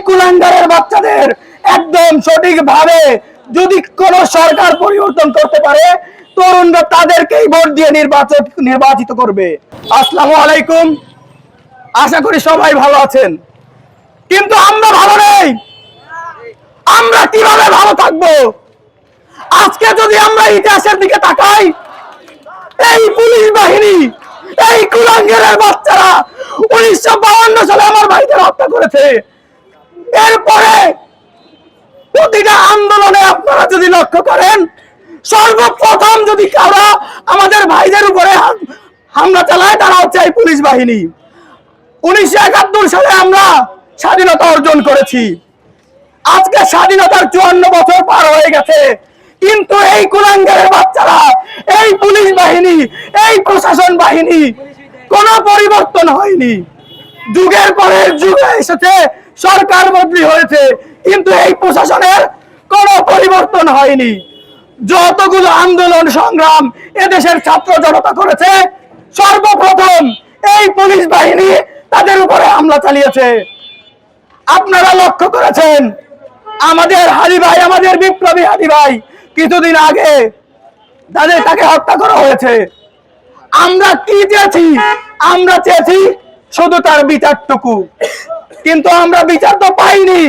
কুলাঙ্গারের বাচ্চাদের একদম সঠিকভাবে যদি কোন সরকার পরিবর্তন করতে পারে, তরুণরা তাদেরকেই ভোট দিয়ে নির্বাচিত করবে। আসসালামু আলাইকুম, আশা করি সবাই ভালো আছেন, কিন্তু আমরা ভালো নেই। আমরা কিভাবে ভালো থাকবো? আজকে যদি আমরা ইতিহাসের দিকে তাকাই, এই পুলিশ বাহিনী, এই কুলাঙ্গারের বাচ্চারা 1952 সালে আমার ভাইদের হত্যা করেছে। এরপরে প্রতিটা আন্দোলনে আপনারা যদি লক্ষ্য করেন, সর্বপ্রথম যদি কারা আমাদের ভাইদের উপরে হামলা চালায়, তারা হচ্ছে এই পুলিশ বাহিনী। 1971 সালে আমরা স্বাধীনতা অর্জন করেছি। আজকে স্বাধীনতার 54 বছর পার হয়ে গেছে, কিন্তু এই কুলাঙ্গারের বাচ্চারা, এই পুলিশ বাহিনী, এই প্রশাসন বাহিনী কোনো পরিবর্তন হয়নি। যুগের পরে যুগে এসেছে, সরকার বদলি হয়েছে, কিন্তু এই প্রশাসনের কোনো পরিবর্তন হয়নি। যতগুলো আন্দোলন সংগ্রাম এদেশের ছাত্র জনতা করেছে, সর্বপ্রথম এই পুলিশ বাহিনী তাদের উপরে হামলা চালিয়েছে। আপনারা লক্ষ্য করেছেন, আমাদের হাদি ভাই, আমাদের বিপ্লবী হাদি ভাই কিছুদিন আগে তাকে হত্যা করা হয়েছে। আমরা কি চেয়েছি? আমরা চেয়েছি শুধু তার বিচারটুকু, কিন্তু আমরা বিচার তো পাইনি।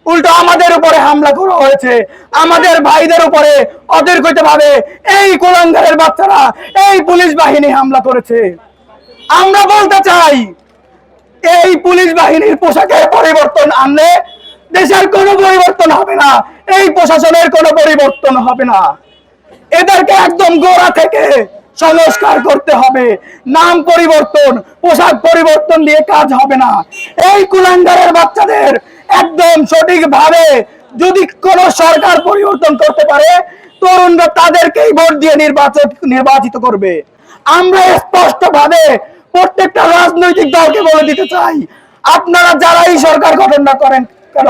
উল্টো আমাদের উপরে হামলা করা হয়েছে, আমাদের ভাইদের উপরে অতর্কিতভাবে এই কুলাঙ্গারের বাচ্চারা, এই পুলিশ বাহিনী হামলা করেছে। আমরা বলতে চাই, এই পুলিশ বাহিনীর পোশাকের পরিবর্তন আনলে দেশের কোনো পরিবর্তন হবে না, এই প্রশাসনের কোনো পরিবর্তন হবে না। এদেরকে একদম গোড়া থেকে সংস্কার করতে হবে। নাম পরিবর্তন, পোশাক পরিবর্তন দিয়ে কাজ হবে না। এই কুলাঙ্গারের বাচ্চাদের একদম সঠিকভাবে যদি কোন সরকার পরিবর্তন করতে পারে, তরুণরা তাদেরকেই ভোট দিয়ে নির্বাচিত করবে। আমরা স্পষ্টভাবে প্রত্যেকটা রাজনৈতিক দলকে বলে দিতে চাই, আপনারা যারাই সরকার গঠন না করেন কেন,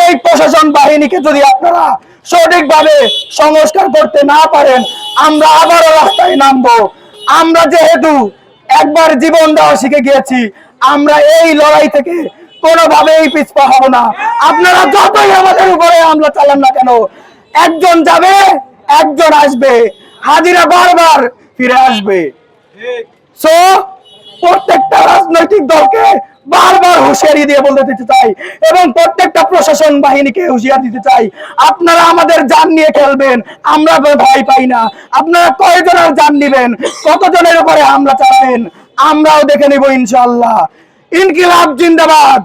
এই প্রশাসন বাহিনীকে যদি আপনারা সঠিকভাবে সংস্কার করতে না পারেন, আমরা আবারও রাস্তায় নামবো। আমরা যেহেতু একবার জীবন দেওয়া শিখে গিয়েছি, আমরা এই লড়াই থেকে কোনোভাবেই পিছপা হব না। আপনারা যতই আমাদের উপরে হামলা চালান না কেন, একজন যাবে, একজন আসবে, হাজিরা বারবার ফিরে আসবে। সো প্রত্যেকটা রাজনৈতিক দলকে বারবার হুঁশিয়ারি দিয়ে বলতে দিতে চাই, এবং প্রত্যেকটা প্রশাসন বাহিনীকে হুঁশিয়ারি দিতে চাই, আপনারা আমাদের জান নিয়ে খেলবেন, আমরা ভয় পাই না। আপনারা কয়জনের জান নিবেন, কতজনের উপরে হামলা চালাবেন, আমরাও দেখে নিব ইনশাআল্লাহ। ইনকিলাব জিন্দাবাদ।